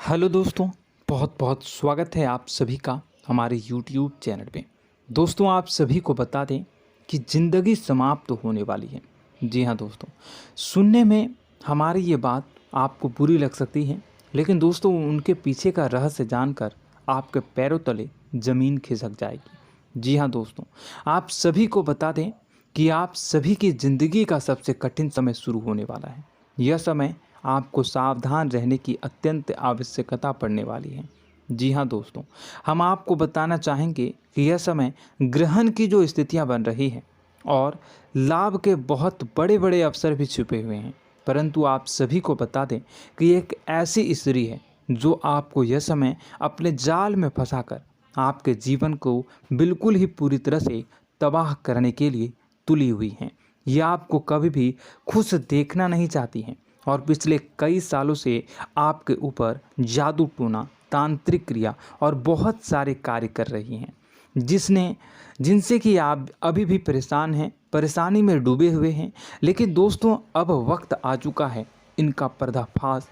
Hello दोस्तों, बहुत बहुत स्वागत है आप सभी का हमारे YouTube चैनल पे। दोस्तों, आप सभी को बता दें कि ज़िंदगी समाप्त होने वाली है। जी हाँ दोस्तों, सुनने में हमारी ये बात आपको बुरी लग सकती है, लेकिन दोस्तों उनके पीछे का रहस्य जानकर आपके पैरों तले ज़मीन खिसक जाएगी। जी हाँ दोस्तों, आप सभी को बता दें कि आप सभी की ज़िंदगी का सबसे कठिन समय शुरू होने वाला है। यह समय आपको सावधान रहने की अत्यंत आवश्यकता पड़ने वाली है। जी हाँ दोस्तों, हम आपको बताना चाहेंगे कि यह समय ग्रहण की जो स्थितियां बन रही हैं और लाभ के बहुत बड़े बड़े अवसर भी छुपे हुए हैं, परंतु आप सभी को बता दें कि एक ऐसी स्त्री है जो आपको यह समय अपने जाल में फंसाकर आपके जीवन को बिल्कुल ही पूरी तरह से तबाह करने के लिए तुली हुई हैं। यह आपको कभी भी खुश देखना नहीं चाहती हैं और पिछले कई सालों से आपके ऊपर जादू टोना, तांत्रिक क्रिया और बहुत सारे कार्य कर रही हैं, जिनसे कि आप अभी भी परेशान हैं, परेशानी में डूबे हुए हैं। लेकिन दोस्तों, अब वक्त आ चुका है इनका पर्दाफाश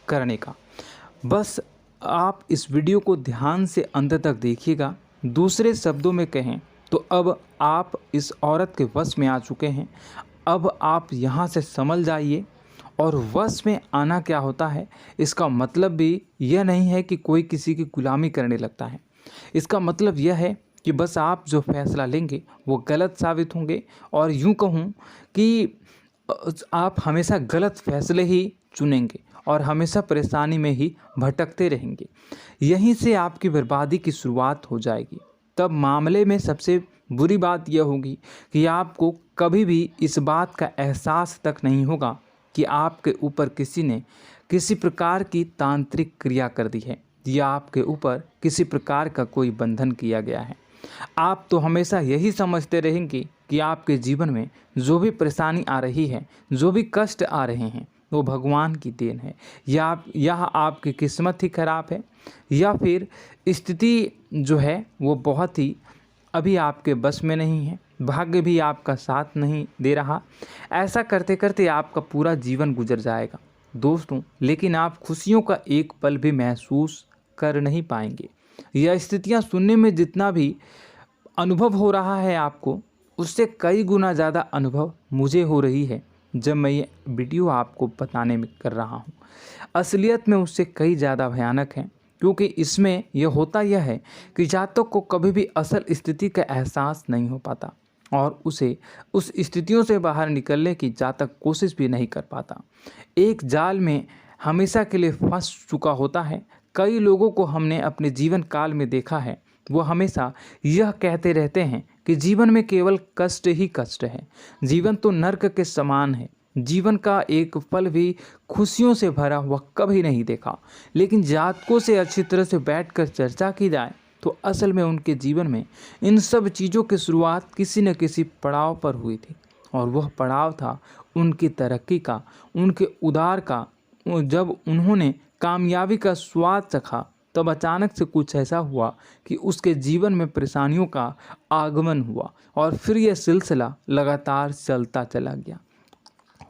करने का। बस आप इस वीडियो को ध्यान से अंत तक देखिएगा। दूसरे शब्दों में कहें तो अब आप इस औरत के वश में आ चुके हैं। अब आप यहाँ से संभल जाइए। और वश में आना क्या होता है, इसका मतलब भी यह नहीं है कि कोई किसी की गुलामी करने लगता है। इसका मतलब यह है कि बस आप जो फैसला लेंगे वो गलत साबित होंगे, और यूँ कहूँ कि आप हमेशा गलत फैसले ही चुनेंगे और हमेशा परेशानी में ही भटकते रहेंगे। यहीं से आपकी बर्बादी की शुरुआत हो जाएगी। तब मामले में सबसे बुरी बात यह होगी कि आपको कभी भी इस बात का एहसास तक नहीं होगा कि आपके ऊपर किसी ने किसी प्रकार की तांत्रिक क्रिया कर दी है या आपके ऊपर किसी प्रकार का कोई बंधन किया गया है। आप तो हमेशा यही समझते रहेंगे कि आपके जीवन में जो भी परेशानी आ रही है, जो भी कष्ट आ रहे हैं, वो भगवान की देन है, या आपकी किस्मत ही खराब है, या फिर स्थिति जो है वो बहुत ही अभी आपके बस में नहीं है, भाग्य भी आपका साथ नहीं दे रहा। ऐसा करते करते आपका पूरा जीवन गुजर जाएगा दोस्तों, लेकिन आप खुशियों का एक पल भी महसूस कर नहीं पाएंगे। यह स्थितियां सुनने में जितना भी अनुभव हो रहा है आपको, उससे कई गुना ज़्यादा अनुभव मुझे हो रही है जब मैं ये वीडियो आपको बताने में कर रहा हूँ। असलियत में उससे कई ज़्यादा भयानक है, क्योंकि इसमें यह होता यह है कि जातक को कभी भी असल स्थिति का एहसास नहीं हो पाता और उसे उस स्थितियों से बाहर निकलने की जातक कोशिश भी नहीं कर पाता। एक जाल में हमेशा के लिए फंस चुका होता है। कई लोगों को हमने अपने जीवन काल में देखा है, वो हमेशा यह कहते रहते हैं कि जीवन में केवल कष्ट ही कष्ट है, जीवन तो नर्क के समान है, जीवन का एक पल भी खुशियों से भरा हुआ कभी नहीं देखा। लेकिन जातकों से अच्छी तरह से बैठकर चर्चा की जाए तो असल में उनके जीवन में इन सब चीज़ों की शुरुआत किसी न किसी पड़ाव पर हुई थी, और वह पड़ाव था उनकी तरक्की का, उनके उदार का। जब उन्होंने कामयाबी का स्वाद चखा, तब अचानक से कुछ ऐसा हुआ कि उसके जीवन में परेशानियों का आगमन हुआ, और फिर यह सिलसिला लगातार चलता चला गया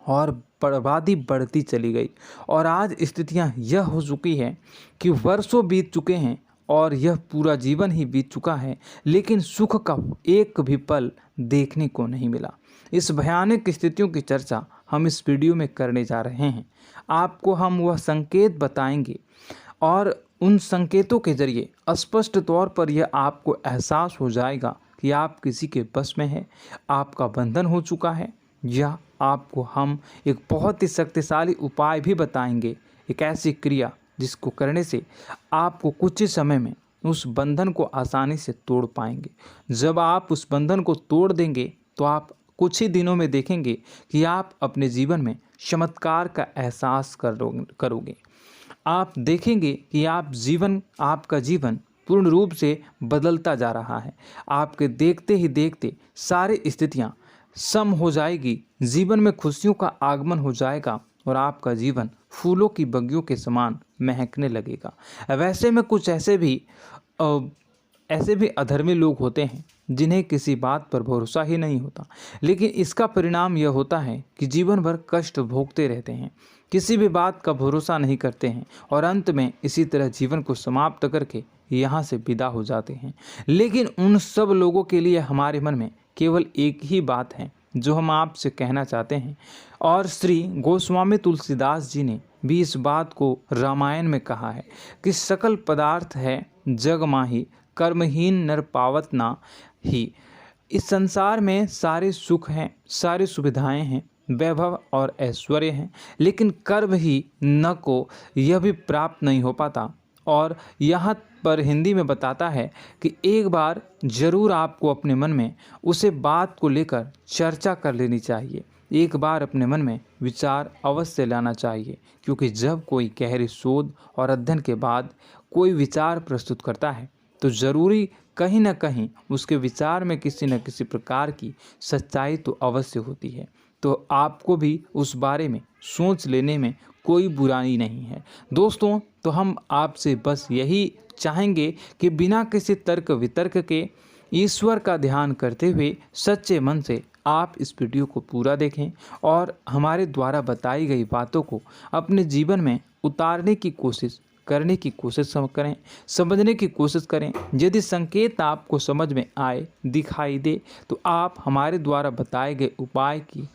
और बर्बादी बढ़ती चली गई। और आज स्थितियां यह हो चुकी है कि वर्षों बीत चुके हैं और यह पूरा जीवन ही बीत चुका है, लेकिन सुख का एक भी पल देखने को नहीं मिला। इस भयानक स्थितियों की चर्चा हम इस वीडियो में करने जा रहे हैं। आपको हम वह संकेत बताएंगे और उन संकेतों के जरिए स्पष्ट तौर पर यह आपको एहसास हो जाएगा कि आप किसी के बस में हैं, आपका बंधन हो चुका है, या आपको हम एक बहुत ही शक्तिशाली उपाय भी बताएंगे, एक ऐसी क्रिया जिसको करने से आपको कुछ ही समय में उस बंधन को आसानी से तोड़ पाएंगे। जब आप उस बंधन को तोड़ देंगे तो आप कुछ ही दिनों में देखेंगे कि आप अपने जीवन में चमत्कार का एहसास करोगे। आप देखेंगे कि आपका जीवन पूर्ण रूप से बदलता जा रहा है। आपके देखते ही देखते सारी स्थितियां सम हो जाएगी, जीवन में खुशियों का आगमन हो जाएगा और आपका जीवन फूलों की बगियों के समान महकने लगेगा। वैसे में कुछ ऐसे भी अधर्मी लोग होते हैं जिन्हें किसी बात पर भरोसा ही नहीं होता, लेकिन इसका परिणाम यह होता है कि जीवन भर कष्ट भोगते रहते हैं, किसी भी बात का भरोसा नहीं करते हैं और अंत में इसी तरह जीवन को समाप्त करके यहाँ से विदा हो जाते हैं। लेकिन उन सब लोगों के लिए हमारे मन में केवल एक ही बात है जो हम आपसे कहना चाहते हैं, और श्री गोस्वामी तुलसीदास जी ने भी इस बात को रामायण में कहा है कि सकल पदार्थ है जग माही, कर्महीन नर पावत ना ही। इस संसार में सारे सुख हैं, सारी सुविधाएं हैं, वैभव और ऐश्वर्य हैं, लेकिन कर्म ही न को यह भी प्राप्त नहीं हो पाता। और यहाँ पर हिंदी में बताता है कि एक बार जरूर आपको अपने मन में उसे बात को लेकर चर्चा कर लेनी चाहिए, एक बार अपने मन में विचार अवश्य लाना चाहिए, क्योंकि जब कोई गहरी शोध और अध्ययन के बाद कोई विचार प्रस्तुत करता है तो ज़रूरी कहीं न कहीं उसके विचार में किसी न किसी प्रकार की सच्चाई तो अवश्य होती है। तो आपको भी उस बारे में सोच लेने में कोई बुराई नहीं है। दोस्तों, तो हम आपसे बस यही चाहेंगे कि बिना किसी तर्क वितर्क के ईश्वर का ध्यान करते हुए सच्चे मन से आप इस वीडियो को पूरा देखें और हमारे द्वारा बताई गई बातों को अपने जीवन में उतारने की कोशिश करने की कोशिश करें, समझने की कोशिश करें। यदि संकेत आपको समझ में आए, दिखाई दे, तो आप हमारे द्वारा बताए गए उपाय की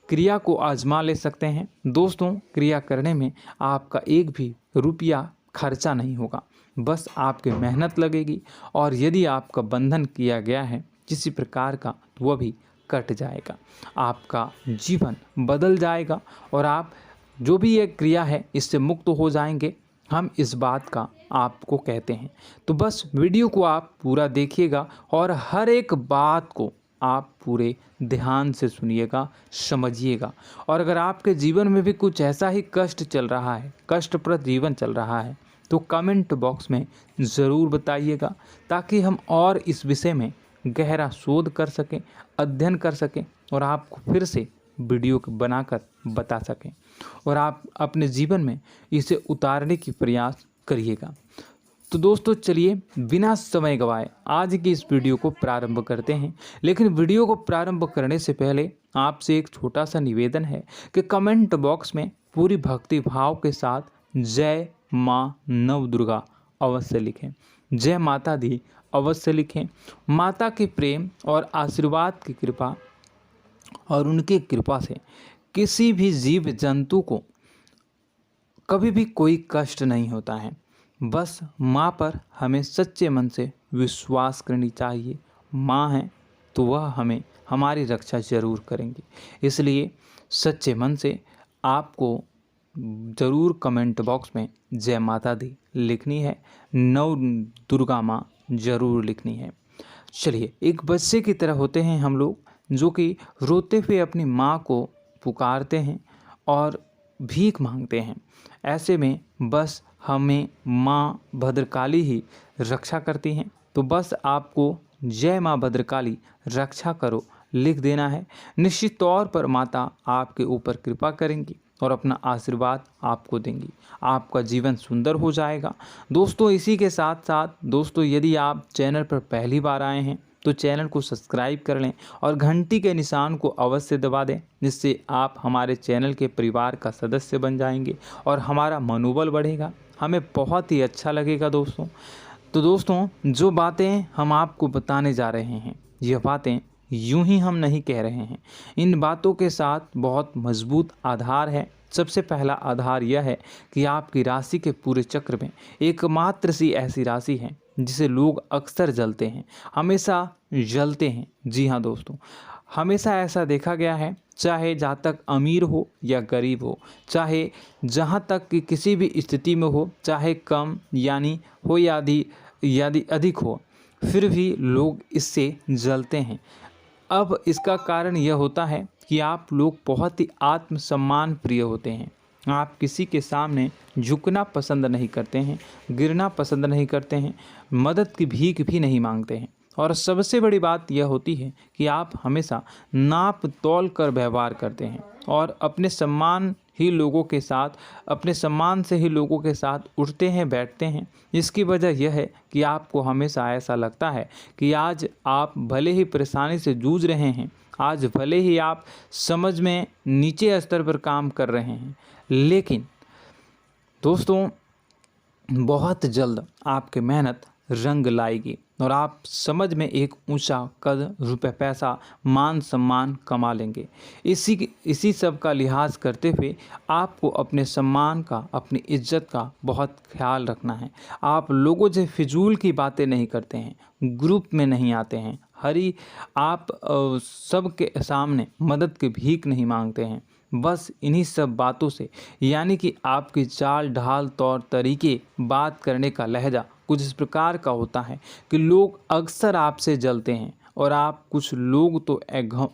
क्रिया को आजमा ले सकते हैं। दोस्तों, क्रिया करने में आपका एक भी रुपया खर्चा नहीं होगा, बस आपकी मेहनत लगेगी, और यदि आपका बंधन किया गया है किसी प्रकार का तो वह भी कट जाएगा, आपका जीवन बदल जाएगा और आप जो भी ये क्रिया है इससे मुक्त हो जाएंगे। हम इस बात का आपको कहते हैं। तो बस वीडियो को आप पूरा देखिएगा और हर एक बात को आप पूरे ध्यान से सुनिएगा, समझिएगा। और अगर आपके जीवन में भी कुछ ऐसा ही कष्ट चल रहा है, कष्टप्रद जीवन चल रहा है, तो कमेंट बॉक्स में ज़रूर बताइएगा, ताकि हम और इस विषय में गहरा शोध कर सकें, अध्ययन कर सकें और आपको फिर से वीडियो बनाकर बता सकें और आप अपने जीवन में इसे उतारने की प्रयास करिएगा। तो दोस्तों, चलिए बिना समय गवाए आज की इस वीडियो को प्रारंभ करते हैं। लेकिन वीडियो को प्रारंभ करने से पहले आपसे एक छोटा सा निवेदन है कि कमेंट बॉक्स में पूरी भक्ति भाव के साथ जय माँ नव दुर्गा अवश्य लिखें, जय माता दी अवश्य लिखें। माता के प्रेम और आशीर्वाद की कृपा और उनकी कृपा से किसी भी जीव जंतु को कभी भी कोई कष्ट नहीं होता है। बस माँ पर हमें सच्चे मन से विश्वास करनी चाहिए। माँ है तो वह हमें हमारी रक्षा जरूर करेंगी, इसलिए सच्चे मन से आपको ज़रूर कमेंट बॉक्स में जय माता दी लिखनी है, नव दुर्गा माँ जरूर लिखनी है। चलिए, एक बच्चे की तरह होते हैं हम लोग, जो कि रोते हुए अपनी माँ को पुकारते हैं और भीख मांगते हैं। ऐसे में बस हमें माँ भद्रकाली ही रक्षा करती हैं। तो बस आपको जय माँ भद्रकाली रक्षा करो लिख देना है। निश्चित तौर पर माता आपके ऊपर कृपा करेंगी और अपना आशीर्वाद आपको देंगी, आपका जीवन सुंदर हो जाएगा। दोस्तों, इसी के साथ साथ दोस्तों, यदि आप चैनल पर पहली बार आए हैं तो चैनल को सब्सक्राइब कर लें और घंटी के निशान को अवश्य दबा दें, जिससे आप हमारे चैनल के परिवार का सदस्य बन जाएंगे और हमारा मनोबल बढ़ेगा, हमें बहुत ही अच्छा लगेगा दोस्तों। तो दोस्तों, जो बातें हम आपको बताने जा रहे हैं, यह बातें यूं ही हम नहीं कह रहे हैं, इन बातों के साथ बहुत मजबूत आधार है। सबसे पहला आधार यह है कि आपकी राशि के पूरे चक्र में एकमात्र सी ऐसी राशि है जिसे लोग अक्सर जलते हैं, हमेशा जलते हैं। जी हाँ दोस्तों, हमेशा ऐसा देखा गया है, चाहे जहाँ तक अमीर हो या गरीब हो, चाहे जहाँ तक कि किसी भी स्थिति में हो, चाहे कम यानी हो या अधिक हो, फिर भी लोग इससे जलते हैं। अब इसका कारण यह होता है कि आप लोग बहुत ही आत्मसम्मान प्रिय होते हैं। आप किसी के सामने झुकना पसंद नहीं करते हैं, गिरना पसंद नहीं करते हैं, मदद की भीख भी नहीं मांगते हैं। और सबसे बड़ी बात यह होती है कि आप हमेशा नाप तोल कर व्यवहार करते हैं और अपने सम्मान ही लोगों के साथ, अपने सम्मान से ही लोगों के साथ उठते हैं, बैठते हैं। इसकी वजह यह है कि आपको हमेशा ऐसा लगता है कि आज आप भले ही परेशानी से जूझ रहे हैं, आज भले ही आप समझ में नीचे स्तर पर काम कर रहे हैं, लेकिन दोस्तों बहुत जल्द आपकी मेहनत रंग लाएगी और आप समझ में एक ऊंचा कद, रुपए, पैसा, मान सम्मान कमा लेंगे। इसी सब का लिहाज करते हुए आपको अपने सम्मान का, अपनी इज्जत का बहुत ख्याल रखना है। आप लोगों से फिजूल की बातें नहीं करते हैं, ग्रुप में नहीं आते हैं, आप सबके सामने मदद की भीख नहीं मांगते हैं। बस इन्हीं सब बातों से, यानी कि आपकी चाल ढाल, तौर तरीके, बात करने का लहजा कुछ इस प्रकार का होता है कि लोग अक्सर आपसे जलते हैं और कुछ लोग तो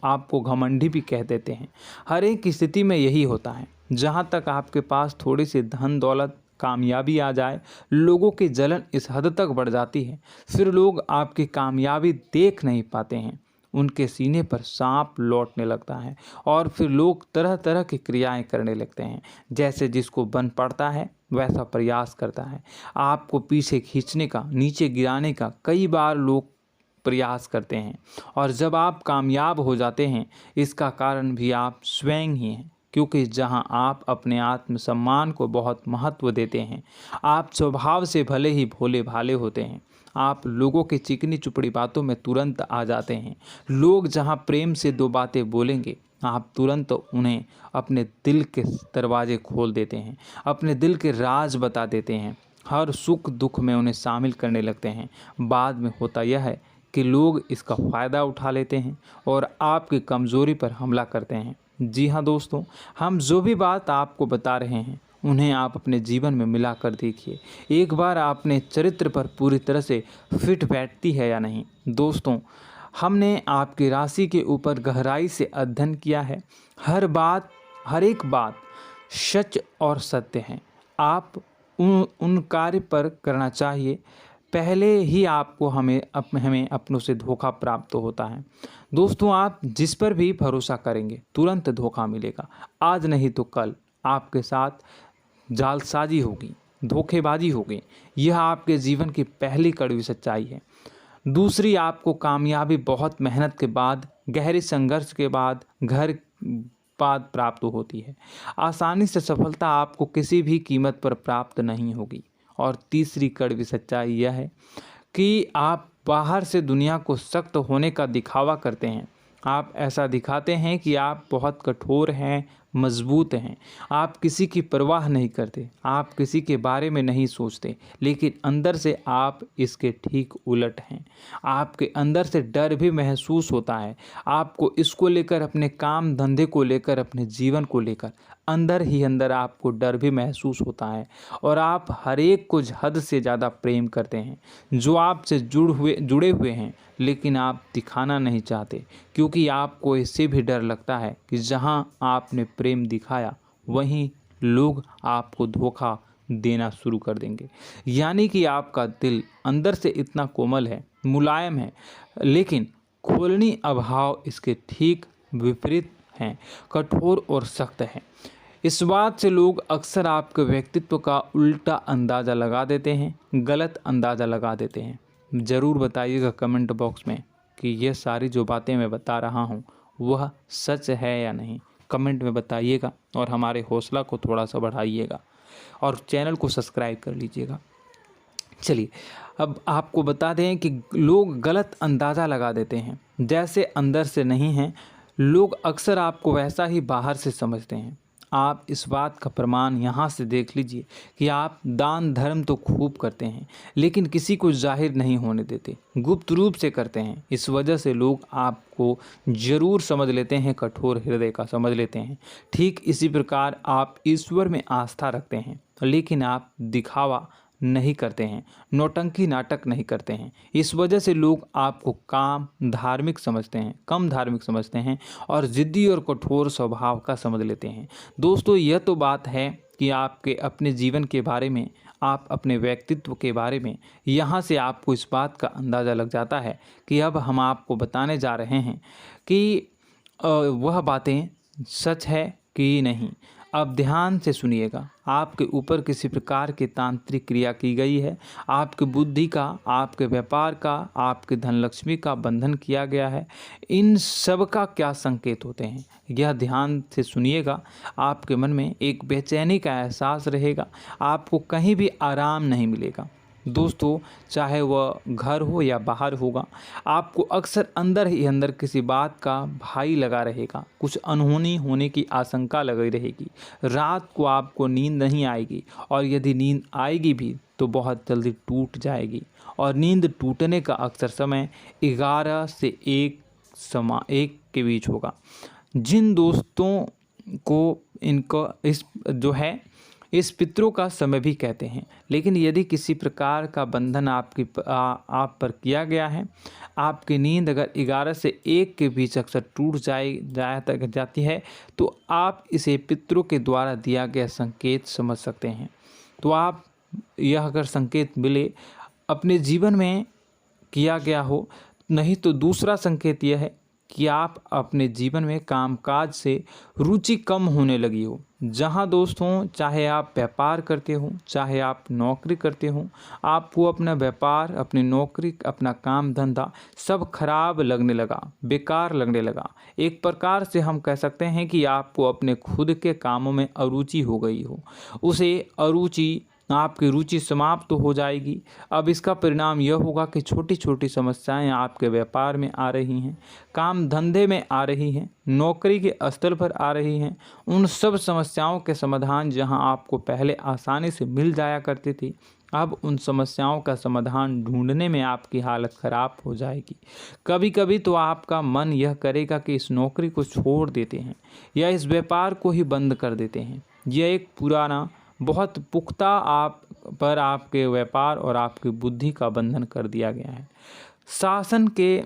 आपको घमंडी भी कह देते हैं। हर एक स्थिति में यही होता है। जहाँ तक आपके पास थोड़ी सी धन दौलत, कामयाबी आ जाए, लोगों की जलन इस हद तक बढ़ जाती है, फिर लोग आपकी कामयाबी देख नहीं पाते हैं। उनके सीने पर सांप लौटने लगता है और फिर लोग तरह तरह की क्रियाएं करने लगते हैं। जैसे जिसको बन पड़ता है वैसा प्रयास करता है। आपको पीछे खींचने का, नीचे गिराने का कई बार लोग प्रयास करते हैं और जब आप कामयाब हो जाते हैं, इसका कारण भी आप स्वयं ही हैं। क्योंकि जहां आप अपने आत्मसम्मान को बहुत महत्व देते हैं, आप स्वभाव से भले ही भोले भाले होते हैं, आप लोगों की चिकनी चुपड़ी बातों में तुरंत आ जाते हैं। लोग जहां प्रेम से दो बातें बोलेंगे, आप तुरंत उन्हें अपने दिल के दरवाजे खोल देते हैं, अपने दिल के राज बता देते हैं, हर सुख दुख में उन्हें शामिल करने लगते हैं। बाद में होता यह है कि लोग इसका फ़ायदा उठा लेते हैं और आपकी कमज़ोरी पर हमला करते हैं। जी हाँ दोस्तों, हम जो भी बात आपको बता रहे हैं उन्हें आप अपने जीवन में मिला कर देखिए। एक बार आपने चरित्र पर पूरी तरह से फिट बैठती है या नहीं। दोस्तों, हमने आपकी राशि के ऊपर गहराई से अध्ययन किया है। हर एक बात सच और सत्य है। आप उन कार्य पर करना चाहिए, पहले ही आपको हमें अपनों से धोखा प्राप्त होता है। दोस्तों, आप जिस पर भी भरोसा करेंगे तुरंत धोखा मिलेगा। आज नहीं तो कल आपके साथ जालसाजी होगी, धोखेबाजी होगी। यह आपके जीवन की पहली कड़वी सच्चाई है। दूसरी, आपको कामयाबी बहुत मेहनत के बाद, गहरे संघर्ष के बाद प्राप्त होती है। आसानी से सफलता आपको किसी भी कीमत पर प्राप्त नहीं होगी। और तीसरी कड़वी सच्चाई यह है कि आप बाहर से दुनिया को सख्त होने का दिखावा करते हैं। आप ऐसा दिखाते हैं कि आप बहुत कठोर हैं, मजबूत हैं। आप किसी की परवाह नहीं करते, आप किसी के बारे में नहीं सोचते, लेकिन अंदर से आप इसके ठीक उलट हैं। आपके अंदर से डर भी महसूस होता है। आपको इसको लेकर, अपने काम धंधे को लेकर, अपने जीवन को लेकर अंदर ही अंदर आपको डर भी महसूस होता है और आप हर एक को हद से ज़्यादा प्रेम करते हैं, जो आपसे जुड़े हुए हैं, लेकिन आप दिखाना नहीं चाहते, क्योंकि आपको इससे भी डर लगता है कि जहां आपने प्रेम दिखाया वहीं लोग आपको धोखा देना शुरू कर देंगे। यानी कि आपका दिल अंदर से इतना कोमल है, मुलायम है, लेकिन खोलनी अभाव इसके ठीक विपरीत हैं, कठोर और सख्त है। इस बात से लोग अक्सर आपके व्यक्तित्व का उल्टा अंदाज़ा लगा देते हैं, गलत अंदाज़ा लगा देते हैं। ज़रूर बताइएगा कमेंट बॉक्स में कि ये सारी जो बातें मैं बता रहा हूँ वह सच है या नहीं। कमेंट में बताइएगा और हमारे हौसला को थोड़ा सा बढ़ाइएगा और चैनल को सब्सक्राइब कर लीजिएगा। चलिए, अब आपको बता दें कि लोग गलत अंदाज़ा लगा देते हैं। जैसे अंदर से नहीं हैं, लोग अक्सर आपको वैसा ही बाहर से समझते हैं। आप इस बात का प्रमाण यहाँ से देख लीजिए कि आप दान धर्म तो खूब करते हैं, लेकिन किसी को जाहिर नहीं होने देते, गुप्त रूप से करते हैं। इस वजह से लोग आपको ज़रूर समझ लेते हैं, कठोर हृदय का समझ लेते हैं। ठीक इसी प्रकार आप ईश्वर में आस्था रखते हैं, लेकिन आप दिखावा नहीं करते हैं, नौटंकी नाटक नहीं करते हैं। इस वजह से लोग आपको कम धार्मिक समझते हैं और ज़िद्दी और कठोर स्वभाव का समझ लेते हैं। दोस्तों, यह तो बात है कि आपके अपने जीवन के बारे में, आप अपने व्यक्तित्व के बारे में, यहाँ से आपको इस बात का अंदाज़ा लग जाता है कि अब हम आपको बताने जा रहे हैं कि वह बातें सच है कि नहीं। अब ध्यान से सुनिएगा। आपके ऊपर किसी प्रकार की तांत्रिक क्रिया की गई है, आपकी बुद्धि का, आपके व्यापार का, आपके धन लक्ष्मी का बंधन किया गया है। इन सब का क्या संकेत होते हैं, यह ध्यान से सुनिएगा। आपके मन में एक बेचैनी का एहसास रहेगा, आपको कहीं भी आराम नहीं मिलेगा। दोस्तों, चाहे वह घर हो या बाहर होगा, आपको अक्सर अंदर ही अंदर किसी बात का भय लगा रहेगा, कुछ अनहोनी होने की आशंका लगी रहेगी। रात को आपको नींद नहीं आएगी, और यदि नींद आएगी भी तो बहुत जल्दी टूट जाएगी। और नींद टूटने का अक्सर समय 11 से 1 के बीच होगा। जिन दोस्तों को इनको इस पितरों का समय भी कहते हैं। लेकिन यदि किसी प्रकार का बंधन आप पर किया गया है, आपकी नींद अगर 11 से 1 के बीच अक्सर टूट जाती है, तो आप इसे पितरों के द्वारा दिया गया संकेत समझ सकते हैं। तो आप यह अगर संकेत मिले अपने जीवन में किया गया हो, नहीं तो दूसरा संकेत यह है कि आप अपने जीवन में कामकाज से रुचि कम होने लगी हो। जहां दोस्तों, चाहे आप व्यापार करते हो, चाहे आप नौकरी करते हो, आपको अपना व्यापार, अपनी नौकरी, अपना काम धंधा सब खराब लगने लगा, बेकार लगने लगा। एक प्रकार से हम कह सकते हैं कि आपको अपने खुद के कामों में अरुचि हो गई हो। उसे अरुचि, आपकी रुचि समाप्त तो हो जाएगी। अब इसका परिणाम यह होगा कि छोटी छोटी समस्याएं आपके व्यापार में आ रही हैं, काम धंधे में आ रही हैं, नौकरी के स्थल पर आ रही हैं। उन सब समस्याओं के समाधान जहां आपको पहले आसानी से मिल जाया करती थी, अब उन समस्याओं का समाधान ढूंढने में आपकी हालत ख़राब हो जाएगी। कभी कभी तो आपका मन यह करेगा कि इस नौकरी को छोड़ देते हैं या इस व्यापार को ही बंद कर देते हैं। यह एक पुराना, बहुत पुख्ता आप पर आपके व्यापार और आपकी बुद्धि का बंधन कर दिया गया है। शासन के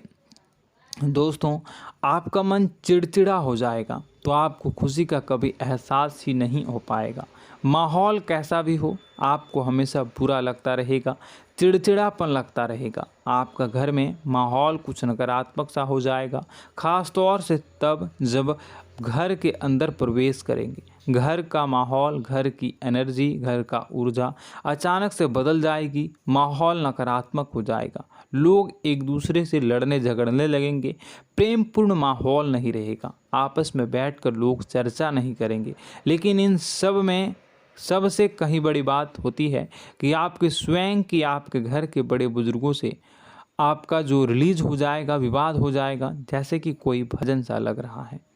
दोस्तों, आपका मन चिड़चिड़ा हो जाएगा, तो आपको खुशी का कभी एहसास ही नहीं हो पाएगा। माहौल कैसा भी हो, आपको हमेशा बुरा लगता रहेगा, चिड़चिड़ापन लगता रहेगा। आपका घर में माहौल कुछ नकारात्मक सा हो जाएगा, ख़ास तौर से तब जब घर के अंदर प्रवेश करेंगे। घर का माहौल, घर की एनर्जी, घर का ऊर्जा अचानक से बदल जाएगी, माहौल नकारात्मक हो जाएगा। लोग एक दूसरे से लड़ने झगड़ने लगेंगे, प्रेमपूर्ण माहौल नहीं रहेगा, आपस में बैठकर लोग चर्चा नहीं करेंगे। लेकिन इन सब में सबसे कहीं बड़ी बात होती है कि आपके स्वयं की, आपके घर के बड़े बुजुर्गों से आपका जो रिलीज हो जाएगा, विवाद हो जाएगा, जैसे कि कोई भजन सा लग रहा है।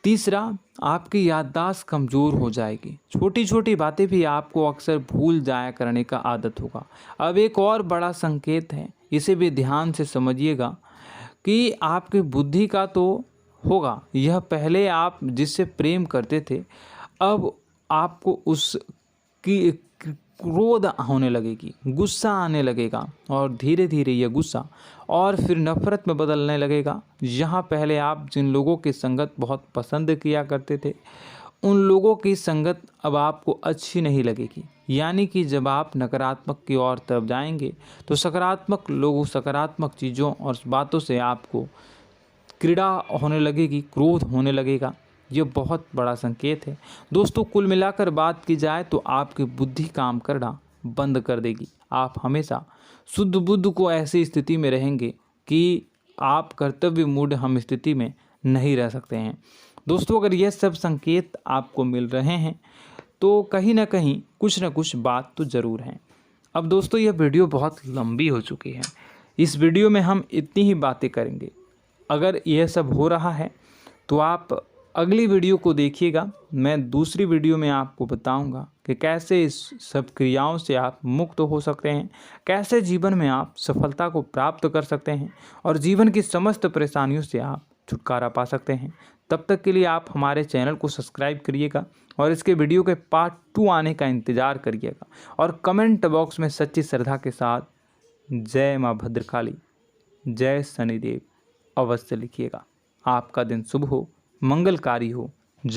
तीसरा, आपकी याददाश्त कमज़ोर हो जाएगी, छोटी छोटी बातें भी आपको अक्सर भूल जाया करने का आदत होगा। अब एक और बड़ा संकेत है, इसे भी ध्यान से समझिएगा कि आपकी बुद्धि का तो होगा, यह पहले आप जिससे प्रेम करते थे, अब आपको उसकी क्रोध होने लगेगी, गुस्सा आने लगेगा, और धीरे धीरे यह गुस्सा और फिर नफरत में बदलने लगेगा। यहाँ पहले आप जिन लोगों की संगत बहुत पसंद किया करते थे, उन लोगों की संगत अब आपको अच्छी नहीं लगेगी। यानी कि जब आप नकारात्मक की ओर तरफ जाएंगे, तो सकारात्मक लोगों, सकारात्मक चीज़ों और बातों से आपको क्रीड़ा होने लगेगी, क्रोध होने लगेगा। ये बहुत बड़ा संकेत है दोस्तों। कुल मिलाकर बात की जाए तो आपकी बुद्धि काम करना बंद कर देगी। आप हमेशा शुद्ध बुद्ध को ऐसी स्थिति में रहेंगे कि आप कर्तव्य मूढ़ हम स्थिति में नहीं रह सकते हैं। दोस्तों, अगर यह सब संकेत आपको मिल रहे हैं तो कहीं ना कहीं कुछ ना कुछ बात तो ज़रूर है। अब दोस्तों, यह वीडियो बहुत लंबी हो चुकी है, इस वीडियो में हम इतनी ही बातें करेंगे। अगर यह सब हो रहा है तो आप अगली वीडियो को देखिएगा। मैं दूसरी वीडियो में आपको बताऊंगा कि कैसे इस सब क्रियाओं से आप मुक्त हो सकते हैं, कैसे जीवन में आप सफलता को प्राप्त कर सकते हैं और जीवन की समस्त परेशानियों से आप छुटकारा पा सकते हैं। तब तक के लिए आप हमारे चैनल को सब्सक्राइब करिएगा और इसके वीडियो के पार्ट 2 आने का इंतज़ार करिएगा। और कमेंट बॉक्स में सच्ची श्रद्धा के साथ जय माँ भद्रकाली, जय शनिदेव अवश्य लिखिएगा। आपका दिन शुभ हो, मंगलकारी हो।